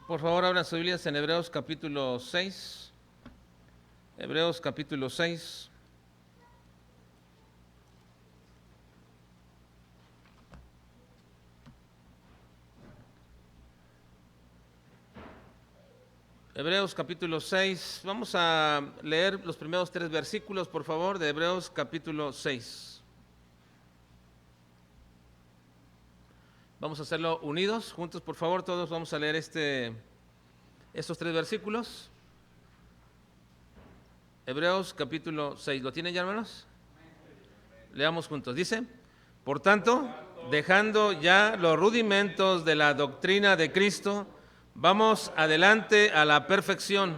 Por favor, abran sus Biblias en Hebreos capítulo 6. Hebreos capítulo 6. Hebreos capítulo 6. Vamos a leer los primeros 3 versículos, por favor, de Hebreos capítulo 6. Vamos a hacerlo unidos, juntos, por favor, todos vamos a leer estos 3 versículos. Hebreos capítulo 6. ¿Lo tienen ya, hermanos? Leamos juntos. Dice: por tanto, dejando ya los rudimentos de la doctrina de Cristo, vamos adelante a la perfección,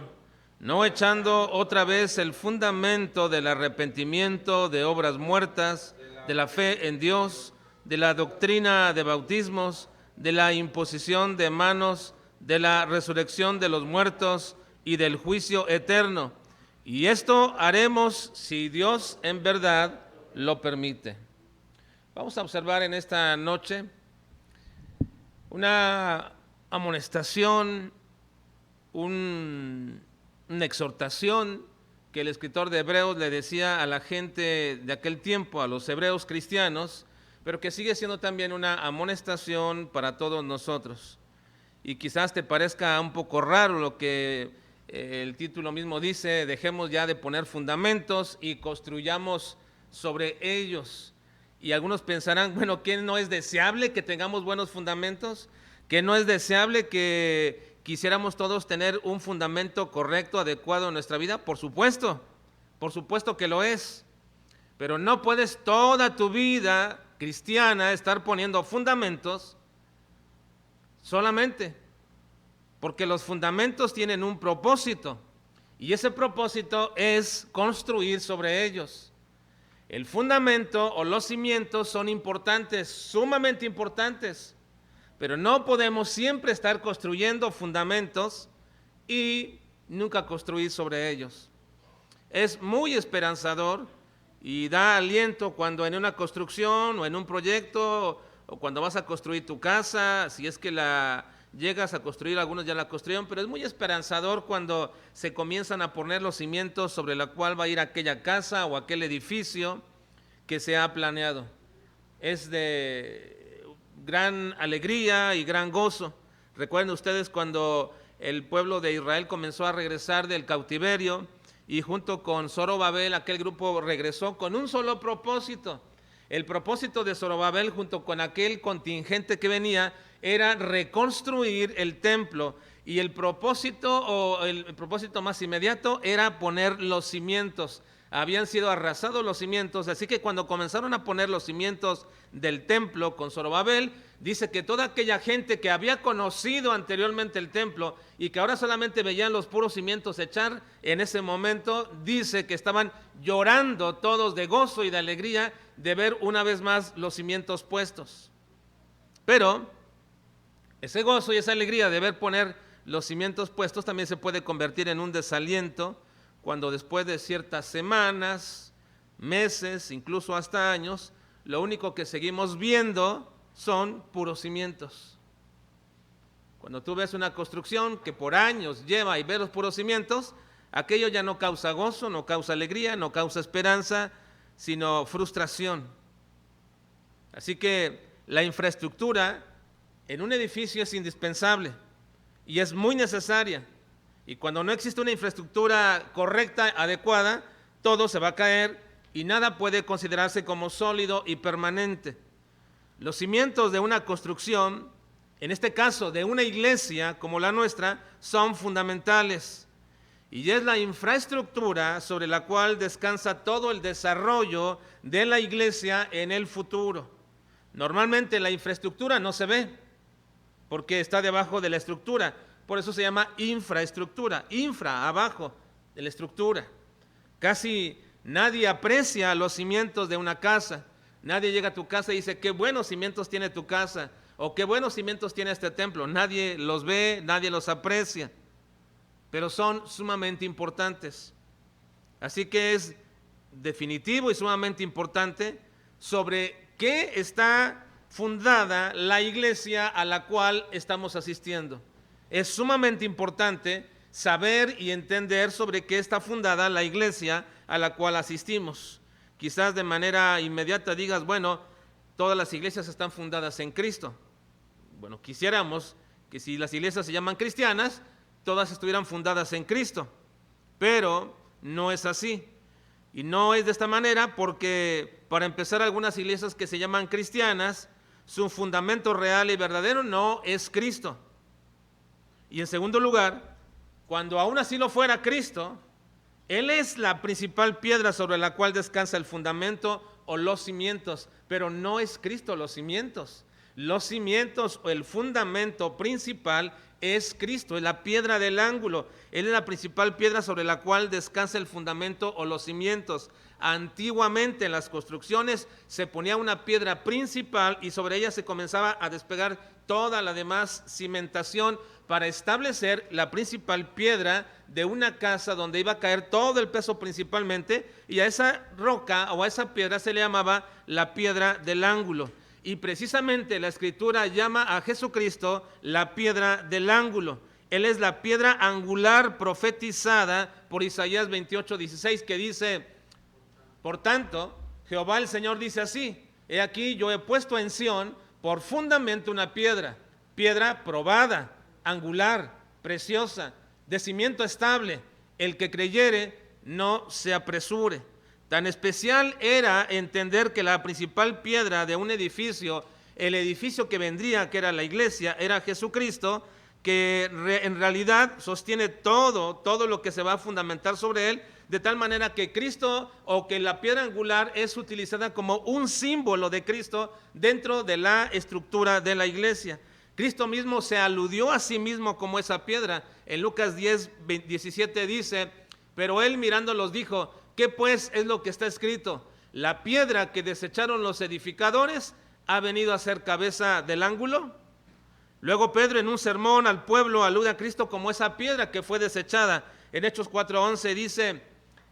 no echando otra vez el fundamento del arrepentimiento de obras muertas, de la fe en Dios, de la doctrina de bautismos, de la imposición de manos, de la resurrección de los muertos y del juicio eterno. Y esto haremos si Dios en verdad lo permite. Vamos a observar en esta noche una amonestación, una exhortación que el escritor de Hebreos le decía a la gente de aquel tiempo, a los hebreos cristianos, pero que sigue siendo también una amonestación para todos nosotros. Y quizás te parezca un poco raro lo que el título mismo dice: dejemos ya de poner fundamentos y construyamos sobre ellos. Y algunos pensarán, bueno, ¿qué no es deseable que tengamos buenos fundamentos? ¿Que no es deseable que quisiéramos todos tener un fundamento correcto, adecuado en nuestra vida? Por supuesto que lo es. Pero no puedes toda tu vida cristiana estar poniendo fundamentos solamente, porque los fundamentos tienen un propósito, y ese propósito es construir sobre ellos. El fundamento o los cimientos son importantes, sumamente importantes, pero no podemos siempre estar construyendo fundamentos y nunca construir sobre ellos. Es muy esperanzador y da aliento cuando en una construcción o en un proyecto, o cuando vas a construir tu casa, si es que la llegas a construir, algunos ya la construyeron, pero es muy esperanzador cuando se comienzan a poner los cimientos sobre la cual va a ir aquella casa o aquel edificio que se ha planeado. Es de gran alegría y gran gozo. Recuerden ustedes cuando el pueblo de Israel comenzó a regresar del cautiverio, y junto con Zorobabel aquel grupo regresó con un solo propósito. El propósito de Zorobabel junto con aquel contingente que venía era reconstruir el templo, y el propósito más inmediato era poner los cimientos. Habían sido arrasados los cimientos, así que cuando comenzaron a poner los cimientos del templo con Zorobabel, dice que toda aquella gente que había conocido anteriormente el templo y que ahora solamente veían los puros cimientos echar, en ese momento dice que estaban llorando todos de gozo y de alegría de ver una vez más los cimientos puestos. Pero ese gozo y esa alegría de ver poner los cimientos puestos también se puede convertir en un desaliento cuando después de ciertas semanas, meses, incluso hasta años, lo único que seguimos viendo son puros cimientos. Cuando tú ves una construcción que por años lleva y ves los puros cimientos, aquello ya no causa gozo, no causa alegría, no causa esperanza, sino frustración. Así que la infraestructura en un edificio es indispensable y es muy necesaria. Y cuando no existe una infraestructura correcta, adecuada, todo se va a caer y nada puede considerarse como sólido y permanente. Los cimientos de una construcción, en este caso de una iglesia como la nuestra, son fundamentales. Y es la infraestructura sobre la cual descansa todo el desarrollo de la iglesia en el futuro. Normalmente la infraestructura no se ve porque está debajo de la estructura. Por eso se llama infraestructura, infra, abajo de la estructura. Casi nadie aprecia los cimientos de una casa. Nadie llega a tu casa y dice, qué buenos cimientos tiene tu casa, o qué buenos cimientos tiene este templo. Nadie los ve, nadie los aprecia, pero son sumamente importantes. Así que es definitivo y sumamente importante sobre qué está fundada la iglesia a la cual estamos asistiendo. es sumamente importante saber y entender sobre qué está fundada la iglesia a la cual asistimos. Quizás de manera inmediata digas, bueno, todas las iglesias están fundadas en Cristo. Bueno, quisiéramos que si las iglesias se llaman cristianas, todas estuvieran fundadas en Cristo, pero no es así. Y no es de esta manera porque, para empezar, algunas iglesias que se llaman cristianas, su fundamento real y verdadero no es Cristo. Y en segundo lugar, cuando aún así lo fuera Cristo, Él es la principal piedra sobre la cual descansa el fundamento o los cimientos, pero no es Cristo los cimientos. Los cimientos o el fundamento principal es Cristo, es la piedra del ángulo. Él es la principal piedra sobre la cual descansa el fundamento o los cimientos. Antiguamente en las construcciones se ponía una piedra principal y sobre ella se comenzaba a despegar toda la demás cimentación para establecer la principal piedra de una casa donde iba a caer todo el peso principalmente, y a esa roca o a esa piedra se le llamaba la piedra del ángulo. Y precisamente la Escritura llama a Jesucristo la piedra del ángulo. Él es la piedra angular profetizada por Isaías 28:16, que dice: por tanto, Jehová el Señor dice así: he aquí, yo he puesto en Sión por fundamento una piedra, piedra probada, angular, preciosa, de cimiento estable. El que creyere no se apresure. Tan especial era entender que la principal piedra de un edificio, el edificio que vendría, que era la iglesia, era Jesucristo, que en realidad sostiene todo lo que se va a fundamentar sobre él, de tal manera que Cristo, o que la piedra angular, es utilizada como un símbolo de Cristo dentro de la estructura de la iglesia. Cristo mismo se aludió a sí mismo como esa piedra. En Lucas 10:17 dice: pero él mirándolos dijo: ¿qué pues es lo que está escrito? La piedra que desecharon los edificadores ha venido a ser cabeza del ángulo. Luego Pedro, en un sermón al pueblo, alude a Cristo como esa piedra que fue desechada. En Hechos 4:11 dice: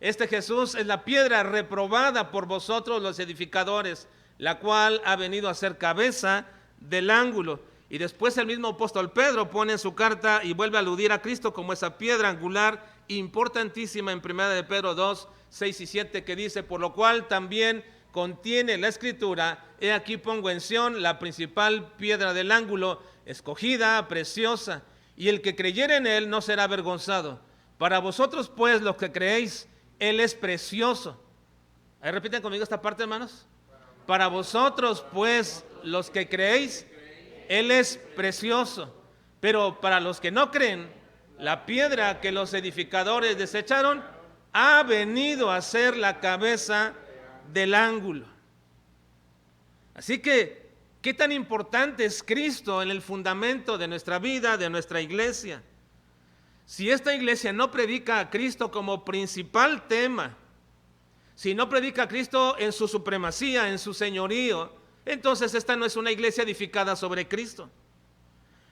este Jesús es la piedra reprobada por vosotros los edificadores, la cual ha venido a ser cabeza del ángulo. Y después el mismo apóstol Pedro pone en su carta y vuelve a aludir a Cristo como esa piedra angular importantísima en 1 de Pedro 2:6-7, que dice: por lo cual también contiene la Escritura: he aquí pongo en Sión la principal piedra del ángulo, escogida, preciosa, y el que creyere en él no será avergonzado. Para vosotros pues los que creéis, él es precioso. Ahí repiten conmigo esta parte, hermanos. Para vosotros pues los que creéis, él es precioso. Pero para los que no creen, la piedra que los edificadores desecharon ha venido a ser la cabeza del ángulo. Así que, ¿qué tan importante es Cristo en el fundamento de nuestra vida, de nuestra iglesia? Si esta iglesia no predica a Cristo como principal tema, si no predica a Cristo en su supremacía, en su señorío, entonces esta no es una iglesia edificada sobre Cristo.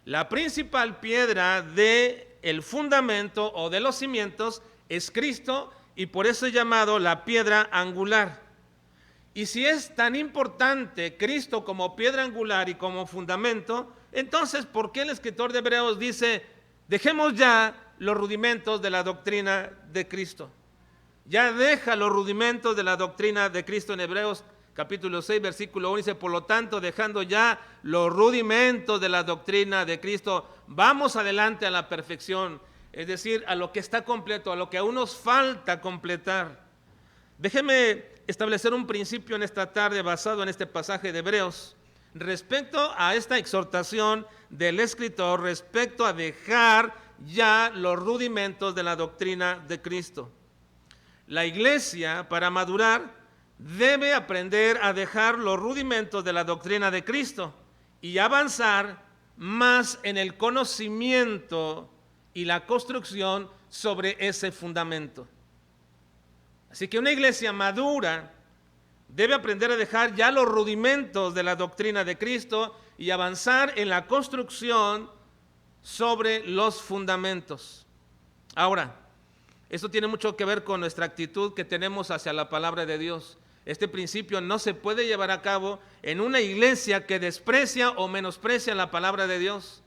La principal piedra del fundamento o de los cimientos es Cristo, y por eso es llamado la piedra angular. Y si es tan importante Cristo como piedra angular y como fundamento, entonces ¿por qué el escritor de Hebreos dice: dejemos ya los rudimentos de la doctrina de Cristo? Ya deja los rudimentos de la doctrina de Cristo. En Hebreos capítulo 6, versículo 1 dice: por lo tanto, dejando ya los rudimentos de la doctrina de Cristo, vamos adelante a la perfección, es decir, a lo que está completo, a lo que aún nos falta completar. Déjeme establecer un principio en esta tarde basado en este pasaje de Hebreos, respecto a esta exhortación del escritor, respecto a dejar ya los rudimentos de la doctrina de Cristo. La iglesia, para madurar, debe aprender a dejar los rudimentos de la doctrina de Cristo y avanzar más en el conocimiento y la construcción sobre ese fundamento. Así que una iglesia madura debe aprender a dejar ya los rudimentos de la doctrina de Cristo y avanzar en la construcción sobre los fundamentos. Ahora, esto tiene mucho que ver con nuestra actitud que tenemos hacia la palabra de Dios. Este principio no se puede llevar a cabo en una iglesia que desprecia o menosprecia la palabra de Dios.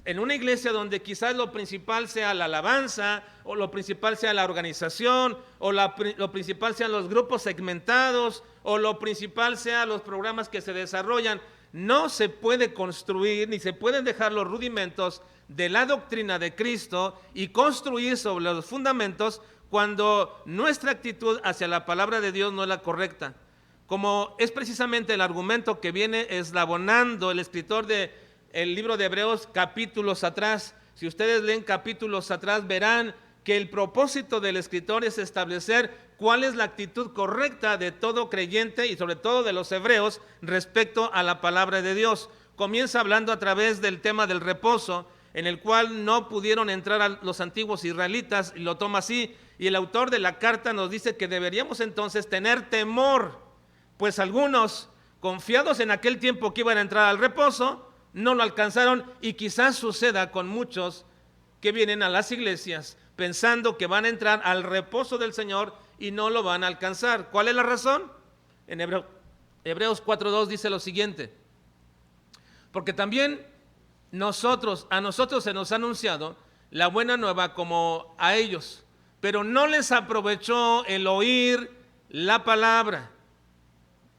en una iglesia donde quizás lo principal sea la alabanza, o lo principal sea la organización, o lo principal sean los grupos segmentados, o lo principal sean los programas que se desarrollan, no se puede construir ni se pueden dejar los rudimentos de la doctrina de Cristo y construir sobre los fundamentos cuando nuestra actitud hacia la palabra de Dios no es la correcta. Como es precisamente el argumento que viene eslabonando el escritor del libro de Hebreos capítulos atrás. Si ustedes leen capítulos atrás, verán que el propósito del escritor es establecer cuál es la actitud correcta de todo creyente y sobre todo de los hebreos respecto a la palabra de Dios. Comienza hablando a través del tema del reposo, en el cual no pudieron entrar a los antiguos israelitas, y lo toma así, y el autor de la carta nos dice que deberíamos entonces tener temor, pues algunos, confiados en aquel tiempo que iban a entrar al reposo, no lo alcanzaron, y quizás suceda con muchos que vienen a las iglesias pensando que van a entrar al reposo del Señor y no lo van a alcanzar. ¿Cuál es la razón? En Hebreos 4:2 dice lo siguiente: porque también a nosotros se nos ha anunciado la buena nueva como a ellos, pero no les aprovechó el oír la palabra.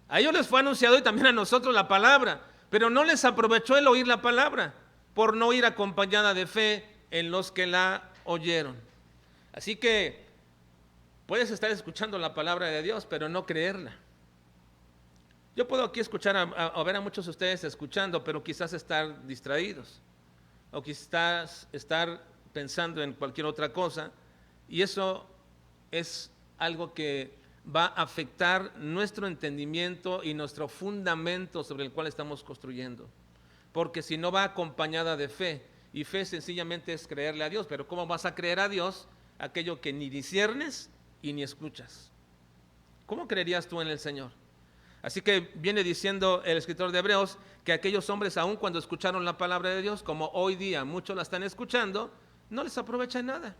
A ellos les fue anunciado y también a nosotros la palabra, pero no les aprovechó el oír la palabra, por no ir acompañada de fe en los que la oyeron. Así que puedes estar escuchando la palabra de Dios, pero no creerla. Yo puedo aquí escuchar a ver a muchos de ustedes escuchando, pero quizás estar distraídos, o quizás estar pensando en cualquier otra cosa, y eso es algo que va a afectar nuestro entendimiento y nuestro fundamento sobre el cual estamos construyendo, porque si no va acompañada de fe, y fe sencillamente es creerle a Dios, pero ¿cómo vas a creer a Dios aquello que ni disciernes y ni escuchas? ¿Cómo creerías tú en el Señor? Así que viene diciendo el escritor de Hebreos que aquellos hombres, aun cuando escucharon la palabra de Dios, como hoy día muchos la están escuchando, no les aprovecha nada.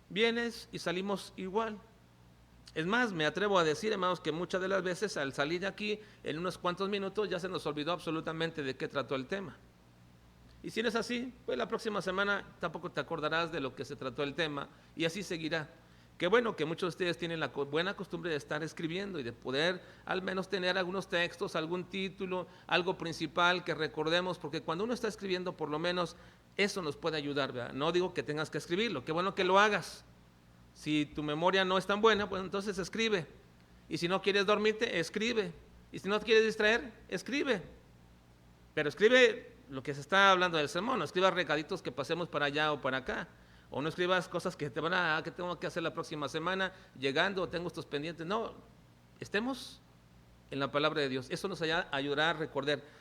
Vienes y salimos igual. Es más, me atrevo a decir, hermanos, que muchas de las veces al salir de aquí, en unos cuantos minutos ya se nos olvidó absolutamente de qué trató el tema. Y si no es así, pues la próxima semana tampoco te acordarás de lo que se trató el tema, y así seguirá. Qué bueno que muchos de ustedes tienen la buena costumbre de estar escribiendo y de poder al menos tener algunos textos, algún título, algo principal que recordemos, porque cuando uno está escribiendo, por lo menos eso nos puede ayudar, ¿verdad? No digo que tengas que escribirlo, qué bueno que lo hagas. Si tu memoria no es tan buena, pues entonces escribe. Y si no quieres dormirte, escribe. Y si no te quieres distraer, escribe. Pero escribe lo que se está hablando del sermón, no escribas recaditos que pasemos para allá o para acá. O no escribas cosas que te van a, que tengo que hacer la próxima semana, llegando, tengo estos pendientes. No, estemos en la palabra de Dios. Eso nos ayudará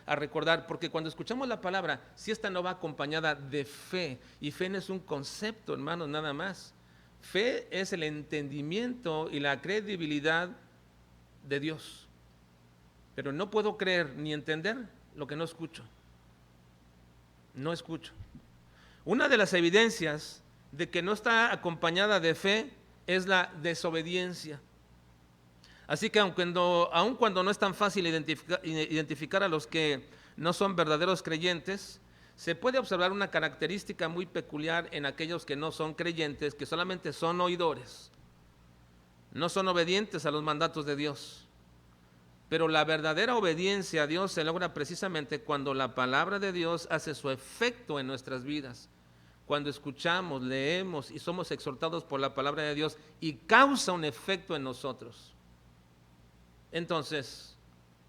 a recordar, porque cuando escuchamos la palabra, si esta no va acompañada de fe, y fe no es un concepto, hermanos, nada más. Fe es el entendimiento y la credibilidad de Dios. Pero no puedo creer ni entender lo que no escucho. No escucho. Una de las evidencias de que no está acompañada de fe es la desobediencia. Así que aun cuando no es tan fácil identificar a los que no son verdaderos creyentes, se puede observar una característica muy peculiar en aquellos que no son creyentes, que solamente son oidores, no son obedientes a los mandatos de Dios. Pero la verdadera obediencia a Dios se logra precisamente cuando la palabra de Dios hace su efecto en nuestras vidas. Cuando escuchamos, leemos y somos exhortados por la palabra de Dios y causa un efecto en nosotros. Entonces,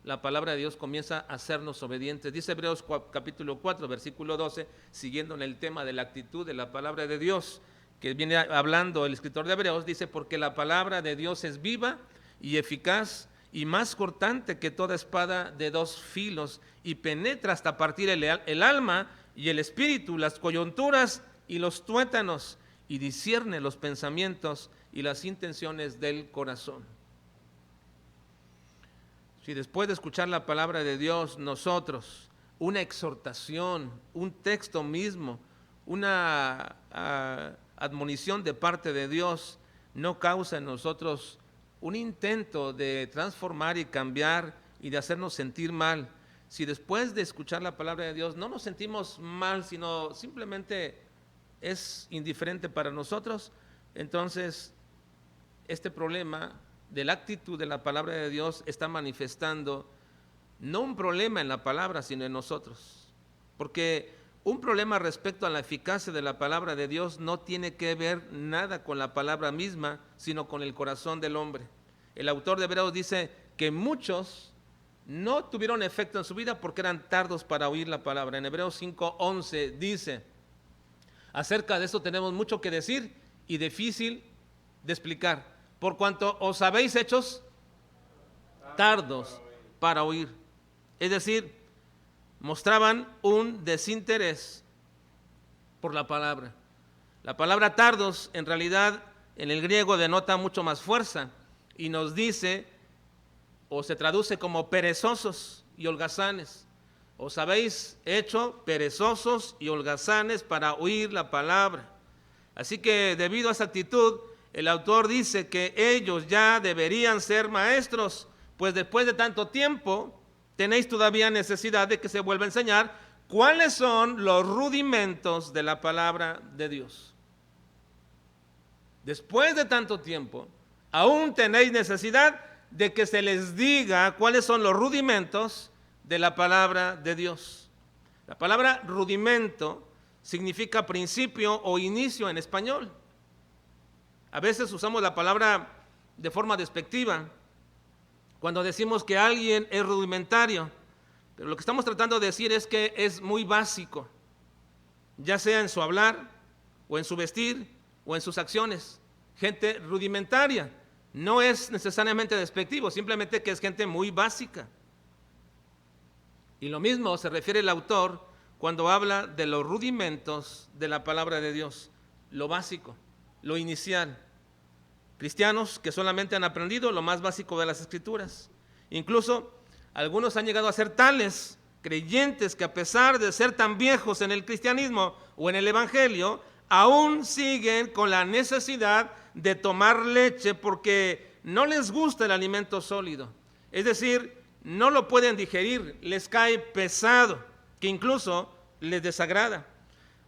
la palabra de Dios comienza a hacernos obedientes. Dice Hebreos capítulo 4, versículo 12, siguiendo en el tema de la actitud de la palabra de Dios, que viene hablando el escritor de Hebreos, dice: porque la palabra de Dios es viva y eficaz y más cortante que toda espada de dos filos, y penetra hasta partir el alma y el espíritu, las coyunturas y los tuétanos, y discierne los pensamientos y las intenciones del corazón. Si después de escuchar la palabra de Dios, nosotros, una exhortación, un texto mismo, una admonición de parte de Dios, no causa en nosotros un intento de transformar y cambiar y de hacernos sentir mal, si después de escuchar la palabra de Dios no nos sentimos mal, sino simplemente es indiferente para nosotros, entonces este problema de la actitud de la palabra de Dios está manifestando no un problema en la palabra, sino en nosotros. Porque un problema respecto a la eficacia de la palabra de Dios no tiene que ver nada con la palabra misma, sino con el corazón del hombre. El autor de Hebreos dice que muchos no tuvieron efecto en su vida porque eran tardos para oír la palabra. En Hebreos 5:11 dice, acerca de esto tenemos mucho que decir y difícil de explicar, por cuanto os habéis hechos tardos para oír. Es decir, mostraban un desinterés por la palabra. La palabra tardos en realidad en el griego denota mucho más fuerza y nos dice o se traduce como perezosos y holgazanes. Os habéis hecho perezosos y holgazanes para oír la palabra. Así que debido a esa actitud, el autor dice que ellos ya deberían ser maestros, pues después de tanto tiempo tenéis todavía necesidad de que se vuelva a enseñar cuáles son los rudimentos de la palabra de Dios. Después de tanto tiempo, aún tenéis necesidad de que se les diga cuáles son los rudimentos de la palabra de Dios. La palabra rudimento significa principio o inicio en español. A veces usamos la palabra de forma despectiva cuando decimos que alguien es rudimentario, pero lo que estamos tratando de decir es que es muy básico, ya sea en su hablar o en su vestir o en sus acciones. Gente rudimentaria no es necesariamente despectivo, simplemente que es gente muy básica. Y lo mismo se refiere el autor cuando habla de los rudimentos de la palabra de Dios, lo básico, lo inicial. Cristianos que solamente han aprendido lo más básico de las Escrituras. Incluso algunos han llegado a ser tales creyentes que a pesar de ser tan viejos en el cristianismo o en el evangelio, aún siguen con la necesidad de tomar leche porque no les gusta el alimento sólido. Es decir, no lo pueden digerir, les cae pesado, que incluso les desagrada.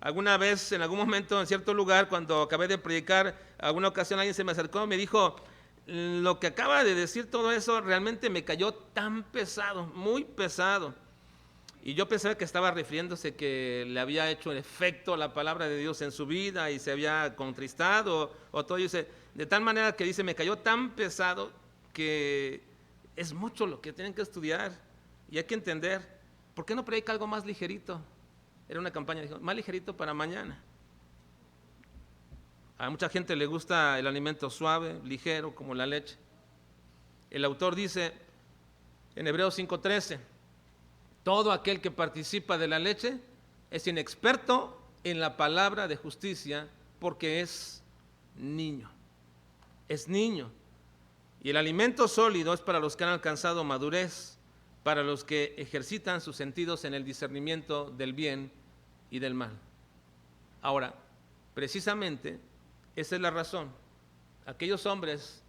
Alguna vez, en algún momento, en cierto lugar, cuando acabé de predicar, alguna ocasión alguien se me acercó y me dijo, lo que acaba de decir todo eso realmente me cayó tan pesado, muy pesado. Y yo pensaba que estaba refiriéndose que le había hecho efecto la palabra de Dios en su vida y se había contristado o todo. Y dice, de tal manera que dice, me cayó tan pesado que es mucho lo que tienen que estudiar y hay que entender. ¿Por qué no predica algo más ligerito? Era una campaña, dijo, más ligerito para mañana. A mucha gente le gusta el alimento suave, ligero, como la leche. El autor dice en Hebreos 5:13, todo aquel que participa de la leche es inexperto en la palabra de justicia porque es niño. Es niño. Y el alimento sólido es para los que han alcanzado madurez, para los que ejercitan sus sentidos en el discernimiento del bien y del mal. Ahora, precisamente, esa es la razón. Aquellos hombres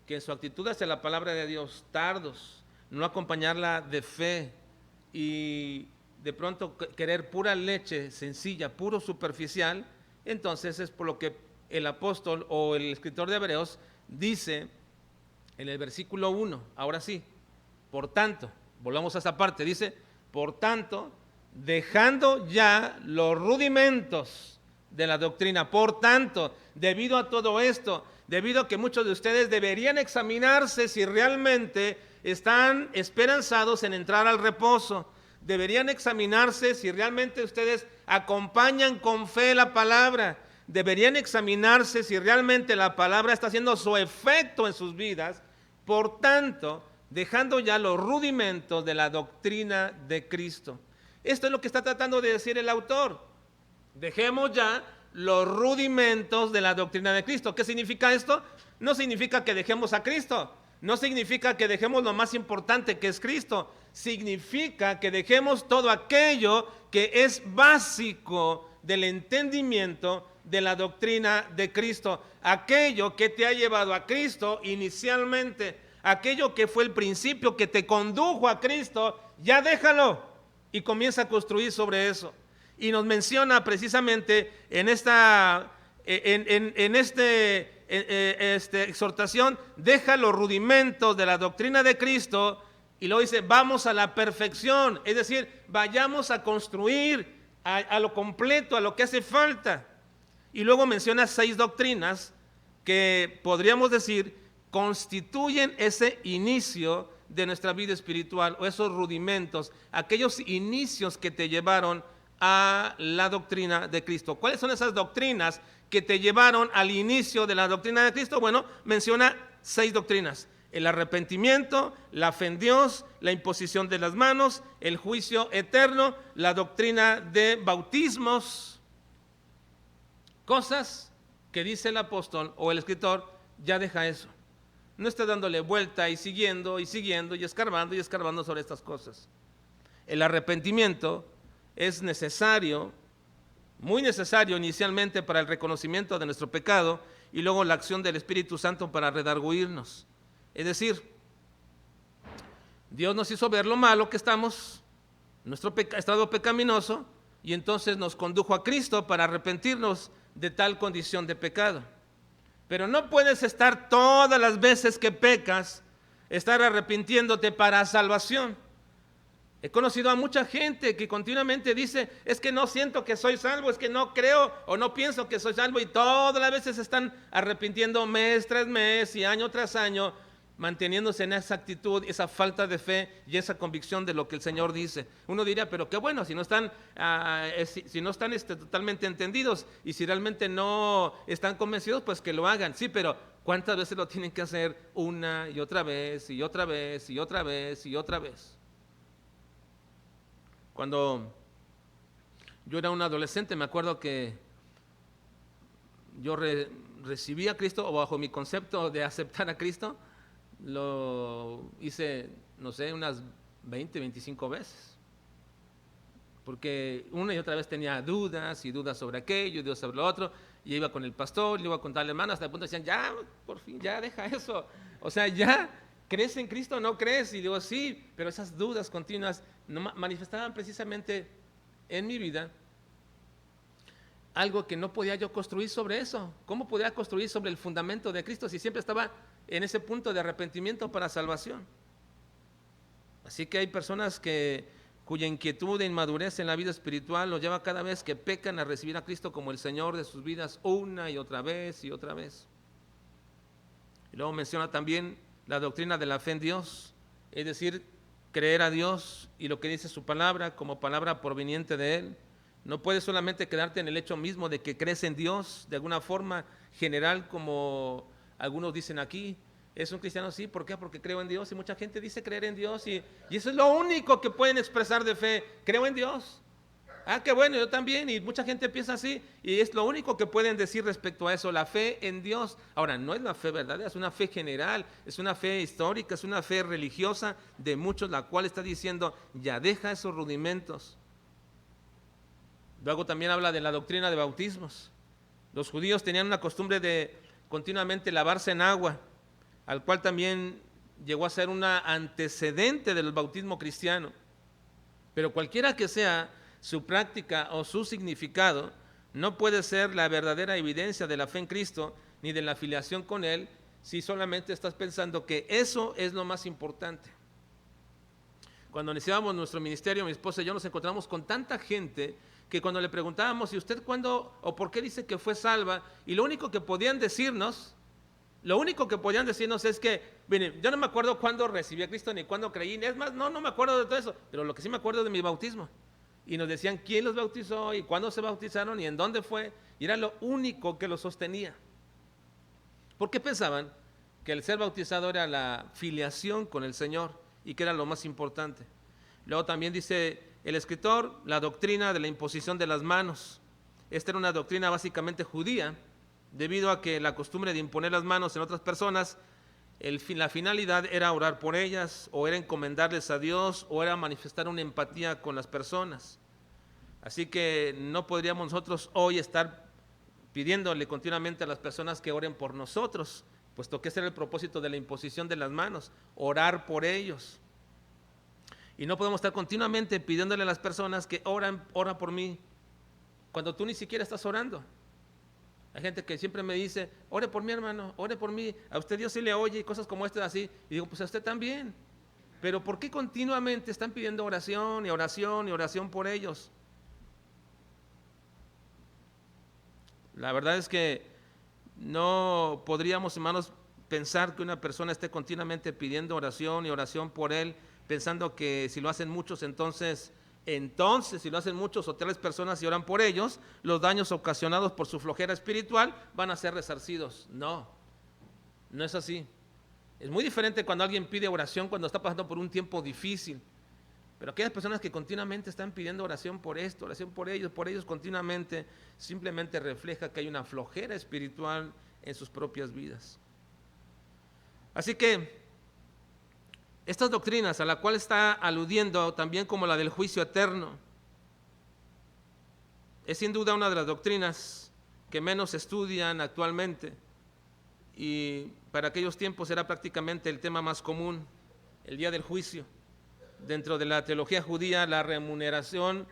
que en su actitud hacia la palabra de Dios, tardos, no acompañarla de fe y de pronto querer pura leche sencilla, puro superficial, entonces es por lo que el apóstol o el escritor de Hebreos dice en el versículo 1, ahora sí, por tanto, volvamos a esa parte, dice, por tanto, dejando ya los rudimentos de la doctrina. Por tanto, debido a todo esto, debido a que muchos de ustedes deberían examinarse si realmente están esperanzados en entrar al reposo, deberían examinarse si realmente ustedes acompañan con fe la palabra, deberían examinarse si realmente la palabra está haciendo su efecto en sus vidas. Por tanto, dejando ya los rudimentos de la doctrina de Cristo. Esto es lo que está tratando de decir el autor. Dejemos ya los rudimentos de la doctrina de Cristo. ¿Qué significa esto? No significa que dejemos a Cristo. No significa que dejemos lo más importante que es Cristo. Significa que dejemos todo aquello que es básico del entendimiento de la doctrina de Cristo. Aquello que te ha llevado a Cristo inicialmente. Aquello que fue el principio que te condujo a Cristo ya déjalo y comienza a construir sobre eso. Y nos menciona precisamente en esta exhortación, deja los rudimentos de la doctrina de Cristo, y luego dice, vamos a la perfección, es decir, vayamos a construir a lo completo, a lo que hace falta. Y luego menciona 6 doctrinas que podríamos decir constituyen ese inicio de nuestra vida espiritual, o esos rudimentos, aquellos inicios que te llevaron a la doctrina de Cristo. ¿Cuáles son esas doctrinas que te llevaron al inicio de la doctrina de Cristo? Bueno, menciona 6 doctrinas: el arrepentimiento, la fe en Dios, la imposición de las manos, el juicio eterno, la doctrina de bautismos. Cosas que dice el apóstol o el escritor, ya deja eso. No está dándole vuelta y siguiendo y escarbando sobre estas cosas. El arrepentimiento es necesario, muy necesario inicialmente para el reconocimiento de nuestro pecado, y luego la acción del Espíritu Santo para redarguirnos. Es decir, Dios nos hizo ver lo malo que estamos, nuestro estado pecaminoso, y entonces nos condujo a Cristo para arrepentirnos de tal condición de pecado. Pero no puedes estar todas las veces que pecas, estar arrepintiéndote para salvación. He conocido a mucha gente que continuamente dice, es que no siento que soy salvo, es que no creo o no pienso que soy salvo, y todas las veces se están arrepintiendo mes tras mes y año tras año, manteniéndose en esa actitud, esa falta de fe y esa convicción de lo que el Señor dice. Uno diría, pero qué bueno, si no están, totalmente entendidos, y si realmente no están convencidos, pues que lo hagan. Sí, pero ¿cuántas veces lo tienen que hacer? Una y otra vez y otra vez y otra vez y otra vez. Cuando yo era un adolescente, me acuerdo que yo recibí a Cristo, o bajo mi concepto de aceptar a Cristo, lo hice, no sé, unas 20, 25 veces. Porque una y otra vez tenía dudas y dudas sobre aquello y dudas sobre lo otro, y iba con el pastor, le iba a contar al hermano, hasta el punto decían, ya, por fin, ya deja eso. O sea, ya, ¿crees en Cristo o no crees? Y digo, sí, pero esas dudas continuas no manifestaban precisamente en mi vida algo que no podía yo construir sobre eso. ¿Cómo podía construir sobre el fundamento de Cristo si siempre estaba en ese punto de arrepentimiento para salvación? Así que hay personas cuya inquietud e inmadurez en la vida espiritual los lleva cada vez que pecan a recibir a Cristo como el Señor de sus vidas, una y otra vez y otra vez. Y luego menciona también la doctrina de la fe en Dios, es decir, creer a Dios y lo que dice su palabra como palabra proveniente de Él. No puedes solamente quedarte en el hecho mismo de que crees en Dios de alguna forma general, como algunos dicen aquí. ¿Es un cristiano? Sí, ¿por qué? Porque creo en Dios, y mucha gente dice creer en Dios, y eso es lo único que pueden expresar de fe, creo en Dios. Ah, qué bueno, yo también, y mucha gente piensa así, y es lo único que pueden decir respecto a eso, la fe en Dios. Ahora, no es la fe verdadera, es una fe general, es una fe histórica, es una fe religiosa de muchos, la cual está diciendo, ya deja esos rudimentos. Luego también habla de la doctrina de bautismos. Los judíos tenían una costumbre de continuamente lavarse en agua, al cual también llegó a ser una antecedente del bautismo cristiano. Pero cualquiera que sea su práctica o su significado, no puede ser la verdadera evidencia de la fe en Cristo ni de la afiliación con Él, si solamente estás pensando que eso es lo más importante. Cuando iniciábamos nuestro ministerio, mi esposa y yo nos encontramos con tanta gente que cuando le preguntábamos, ¿y usted cuándo o por qué dice que fue salva? Y lo único que podían decirnos es que, miren, yo no me acuerdo cuándo recibí a Cristo ni cuándo creí, es más, no me acuerdo de todo eso, pero lo que sí me acuerdo es de mi bautismo. Y nos decían quién los bautizó y cuándo se bautizaron y en dónde fue, y era lo único que los sostenía. Porque pensaban que el ser bautizado era la filiación con el Señor y que era lo más importante. Luego también dice el escritor, la doctrina de la imposición de las manos. Esta era una doctrina básicamente judía, debido a que la costumbre de imponer las manos en otras personas, la finalidad era orar por ellas, o era encomendarles a Dios, o era manifestar una empatía con las personas. Así que no podríamos nosotros hoy estar pidiéndole continuamente a las personas que oren por nosotros, puesto que ese era el propósito de la imposición de las manos, orar por ellos. Y no podemos estar continuamente pidiéndole a las personas que ora por mí, cuando tú ni siquiera estás orando. Hay gente que siempre me dice, ore por mi hermano, ore por mí, a usted Dios sí le oye y cosas como estas así. Y digo, pues a usted también. Pero ¿por qué continuamente están pidiendo oración y oración y oración por ellos? La verdad es que no podríamos, hermanos, pensar que una persona esté continuamente pidiendo oración y oración por él, pensando que si lo hacen muchos, entonces si lo hacen muchos o tales personas y oran por ellos, los daños ocasionados por su flojera espiritual van a ser resarcidos. No, no es así. Es muy diferente cuando alguien pide oración cuando está pasando por un tiempo difícil. Pero aquellas personas que continuamente están pidiendo oración por esto, oración por ellos continuamente, simplemente refleja que hay una flojera espiritual en sus propias vidas. Así que estas doctrinas a la cual está aludiendo, también como la del juicio eterno, es sin duda una de las doctrinas que menos se estudian actualmente, y para aquellos tiempos era prácticamente el tema más común, el día del juicio. Dentro de la teología judía, la remuneración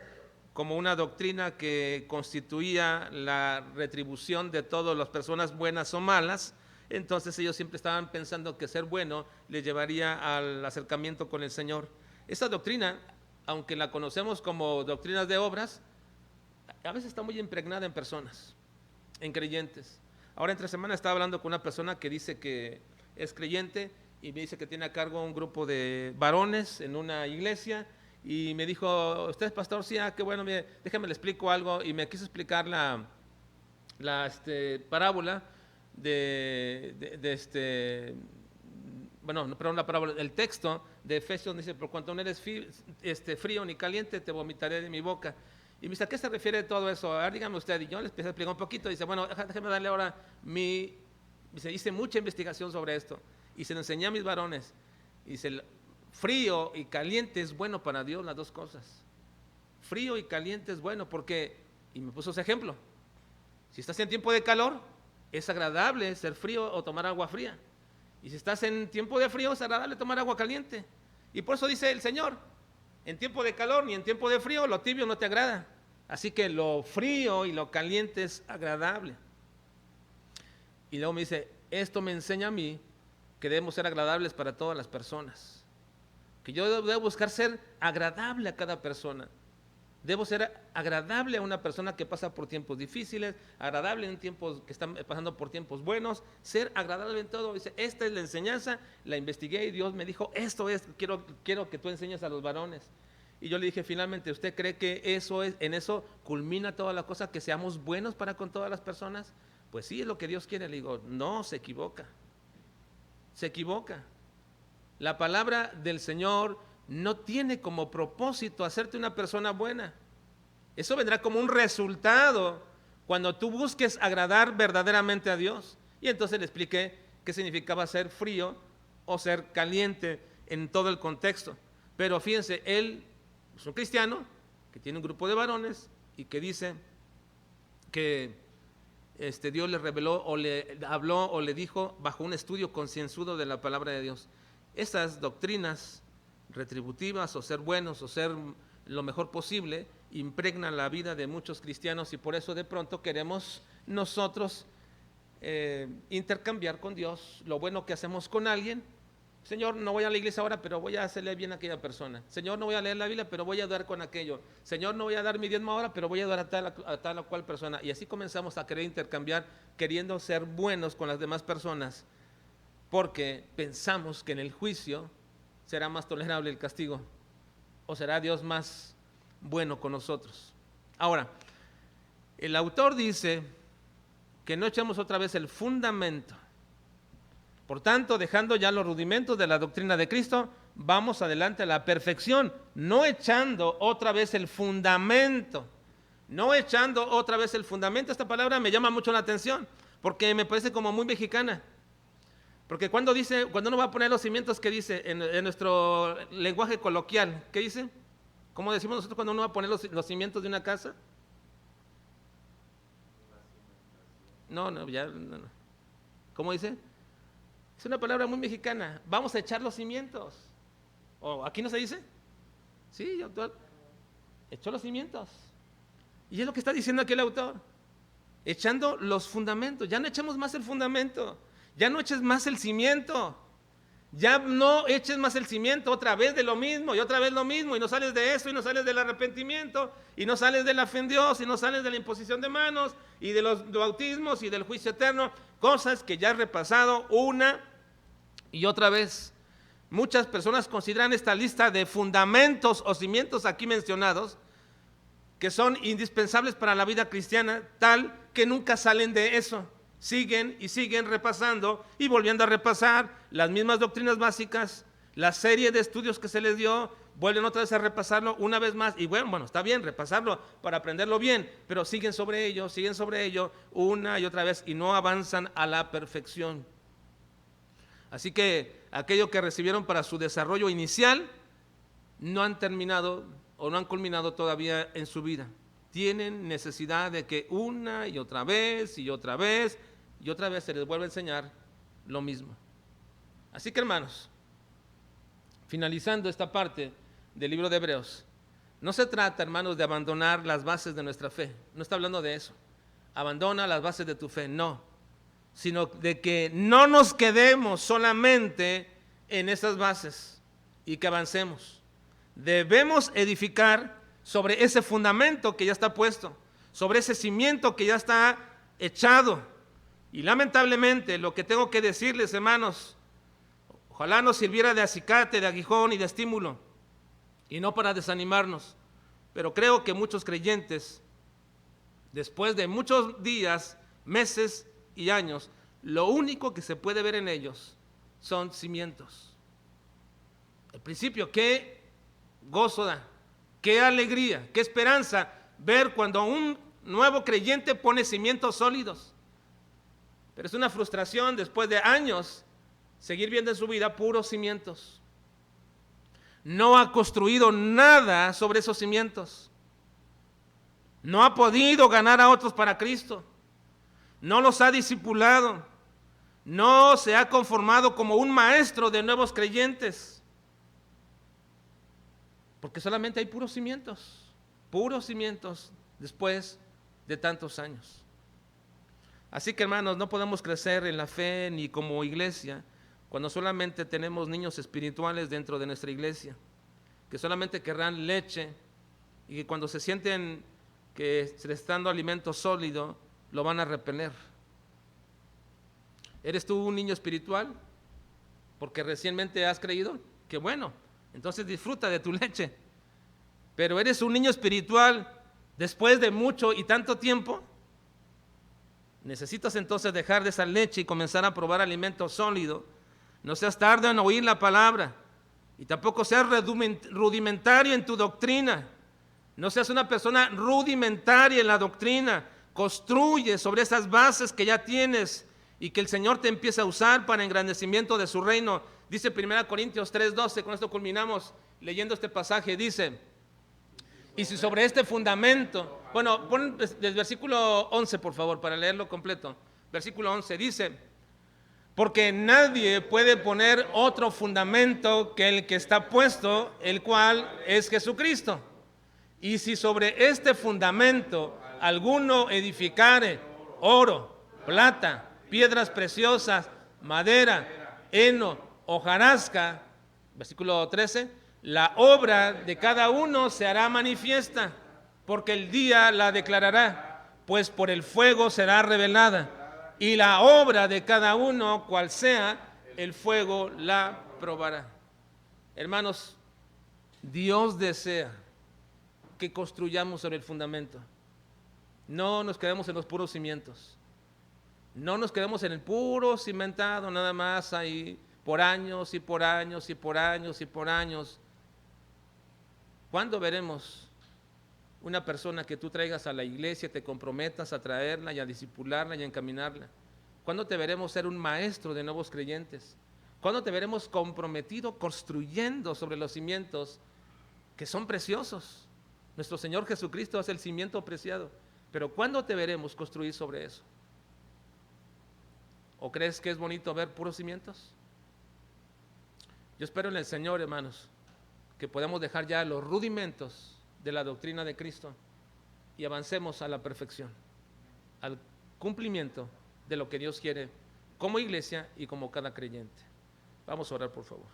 como una doctrina que constituía la retribución de todas las personas buenas o malas. Entonces ellos siempre estaban pensando que ser bueno les llevaría al acercamiento con el Señor. Esta doctrina, aunque la conocemos como doctrinas de obras, a veces está muy impregnada en personas, en creyentes. Ahora entre semana estaba hablando con una persona que dice que es creyente y me dice que tiene a cargo un grupo de varones en una iglesia, y me dijo, ¿usted es pastor? Sí, qué bueno, déjame le explico algo, y me quiso explicar la parábola la parábola, el texto de Efesios dice, por cuanto no eres frío ni caliente, te vomitaré de mi boca. Y me dice, ¿a qué se refiere todo eso? A ver, dígame usted. Y yo le empecé a explicar un poquito, y dice, bueno, déjeme darle ahora hice mucha investigación sobre esto, y se lo enseñé a mis varones. Y dice, frío y caliente es bueno para Dios, las dos cosas. Frío y caliente es bueno porque, y me puso ese ejemplo, si estás en tiempo de calor, es agradable ser frío o tomar agua fría. Y si estás en tiempo de frío, es agradable tomar agua caliente. Y por eso dice el Señor, en tiempo de calor ni en tiempo de frío, lo tibio no te agrada. Así que lo frío y lo caliente es agradable. Y luego me dice, esto me enseña a mí que debemos ser agradables para todas las personas. Que yo debo buscar ser agradable a cada persona. Debo ser agradable a una persona que pasa por tiempos difíciles, agradable en tiempos que están pasando por tiempos buenos, ser agradable en todo. Dice, esta es la enseñanza, la investigué y Dios me dijo, esto es, quiero que tú enseñes a los varones. Y yo le dije, finalmente, ¿usted cree que en eso culmina toda la cosa, que seamos buenos para con todas las personas? Pues sí, es lo que Dios quiere. Le digo, no, se equivoca. Se equivoca. La palabra del Señor no tiene como propósito hacerte una persona buena. Eso vendrá como un resultado cuando tú busques agradar verdaderamente a Dios. Y entonces le expliqué qué significaba ser frío o ser caliente en todo el contexto. Pero fíjense, él es un cristiano que tiene un grupo de varones y que dice que Dios le reveló o le habló o le dijo bajo un estudio concienzudo de la palabra de Dios. Esas doctrinas retributivas o ser buenos o ser lo mejor posible impregnan la vida de muchos cristianos, y por eso de pronto queremos nosotros intercambiar con Dios lo bueno que hacemos con alguien. Señor, no voy a la iglesia ahora, pero voy a hacerle bien a aquella persona. Señor, no voy a leer la Biblia, pero voy a ayudar con aquello. Señor, no voy a dar mi diezmo ahora, pero voy a ayudar a tal o cual persona. Y así comenzamos a querer intercambiar, queriendo ser buenos con las demás personas, porque pensamos que en el juicio será más tolerable el castigo, o será Dios más bueno con nosotros. Ahora, el autor dice que no echemos otra vez el fundamento. Por tanto, dejando ya los rudimentos de la doctrina de Cristo, vamos adelante a la perfección, no echando otra vez el fundamento. No echando otra vez el fundamento. Esta palabra me llama mucho la atención, porque me parece como muy mexicana. Porque cuando uno va a poner los cimientos, ¿qué dice? En nuestro lenguaje coloquial, ¿qué dice? ¿Cómo decimos nosotros cuando uno va a poner los cimientos de una casa? No. ¿Cómo dice? Es una palabra muy mexicana. Vamos a echar los cimientos. ¿O aquí no se dice? Sí, echó los cimientos. Y es lo que está diciendo aquí el autor. Echando los fundamentos. Ya no echemos más el fundamento. Ya no eches más el cimiento. Ya no eches más el cimiento, otra vez de lo mismo y otra vez lo mismo, y no sales de eso, y no sales del arrepentimiento, y no sales de la fe en Dios, y no sales de la imposición de manos, y de los bautismos, y del juicio eterno, cosas que ya has repasado una y otra vez. Muchas personas consideran esta lista de fundamentos o cimientos aquí mencionados, que son indispensables para la vida cristiana, tal que nunca salen de eso. Siguen y siguen repasando y volviendo a repasar las mismas doctrinas básicas, la serie de estudios que se les dio, vuelven otra vez a repasarlo una vez más, y bueno, está bien repasarlo para aprenderlo bien, pero siguen sobre ello una y otra vez y no avanzan a la perfección. Así que aquello que recibieron para su desarrollo inicial no han terminado o no han culminado todavía en su vida. Tienen necesidad de que una y otra vez y otra vez y otra vez se les vuelva a enseñar lo mismo. Así que, hermanos, finalizando esta parte del libro de Hebreos, no se trata, hermanos, de abandonar las bases de nuestra fe. No está hablando de eso. Abandona las bases de tu fe, no. Sino de que no nos quedemos solamente en esas bases y que avancemos. Debemos edificar sobre ese fundamento que ya está puesto, sobre ese cimiento que ya está echado. Y lamentablemente lo que tengo que decirles, hermanos, ojalá nos sirviera de acicate, de aguijón y de estímulo, y no para desanimarnos. Pero creo que muchos creyentes, después de muchos días, meses y años, lo único que se puede ver en ellos son cimientos. El principio, qué gozo da, qué alegría, qué esperanza ver cuando un nuevo creyente pone cimientos sólidos. Pero es una frustración después de años seguir viendo en su vida puros cimientos. No ha construido nada sobre esos cimientos. No ha podido ganar a otros para Cristo. No los ha discipulado. No se ha conformado como un maestro de nuevos creyentes. Porque solamente hay puros cimientos después de tantos años. Así que, hermanos, no podemos crecer en la fe ni como iglesia cuando solamente tenemos niños espirituales dentro de nuestra iglesia, que solamente querrán leche y que cuando se sienten que se les está dando alimento sólido, lo van a repeler. ¿Eres tú un niño espiritual? Porque recientemente has creído. Qué bueno, entonces disfruta de tu leche. Pero ¿eres un niño espiritual después de mucho y tanto tiempo? Necesitas entonces dejar de esa leche y comenzar a probar alimento sólido. No seas tardo en oír la palabra y tampoco seas rudimentario en tu doctrina. No seas una persona rudimentaria en la doctrina. Construye sobre esas bases que ya tienes y que el Señor te empiece a usar para engrandecimiento de su reino. Dice 1 Corintios 3:12, con esto culminamos leyendo este pasaje, dice: y si sobre este fundamento, bueno, pon el versículo 11 por favor para leerlo completo. Versículo 11 dice: porque nadie puede poner otro fundamento que el que está puesto, el cual es Jesucristo. Y si sobre este fundamento alguno edificare oro, plata, piedras preciosas, madera, heno, hojarasca, versículo 13, la obra de cada uno se hará manifiesta, porque el día la declarará, pues por el fuego será revelada, y la obra de cada uno, cual sea, el fuego la probará. Hermanos, Dios desea que construyamos sobre el fundamento. No nos quedemos en los puros cimientos. No nos quedemos en el puro cimentado, nada más ahí, por años y por años y por años y por años. ¿Cuándo veremos una persona que tú traigas a la iglesia, te comprometas a traerla y a discipularla y a encaminarla? ¿Cuándo te veremos ser un maestro de nuevos creyentes? ¿Cuándo te veremos comprometido construyendo sobre los cimientos que son preciosos? Nuestro Señor Jesucristo es el cimiento preciado, pero ¿cuándo te veremos construir sobre eso? ¿O crees que es bonito ver puros cimientos? Yo espero en el Señor, hermanos, que podamos dejar ya los rudimentos de la doctrina de Cristo y avancemos a la perfección, al cumplimiento de lo que Dios quiere como iglesia y como cada creyente. Vamos a orar, por favor.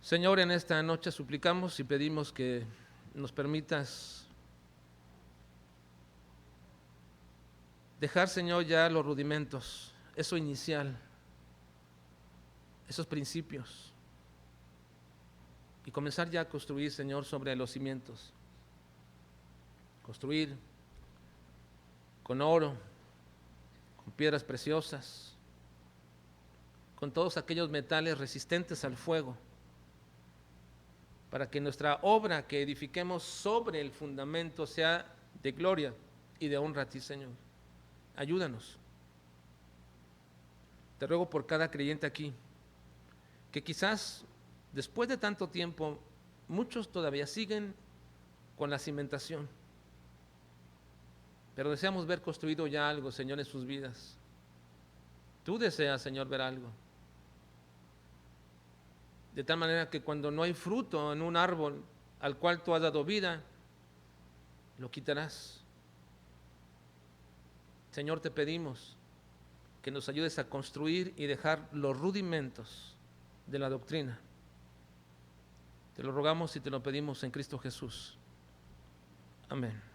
Señor, en esta noche suplicamos y pedimos que nos permitas dejar, Señor, ya los rudimentos, eso inicial, esos principios, y comenzar ya a construir, Señor, sobre los cimientos. Construir con oro, con piedras preciosas, con todos aquellos metales resistentes al fuego, para que nuestra obra que edifiquemos sobre el fundamento sea de gloria y de honra a ti, Señor. Ayúdanos. Te ruego por cada creyente aquí, que quizás después de tanto tiempo, muchos todavía siguen con la cimentación, pero deseamos ver construido ya algo, Señor, en sus vidas. Tú deseas, Señor, ver algo. De tal manera que cuando no hay fruto en un árbol al cual tú has dado vida, lo quitarás. Señor, te pedimos que nos ayudes a construir y dejar los rudimentos de la doctrina. Te lo rogamos y te lo pedimos en Cristo Jesús. Amén.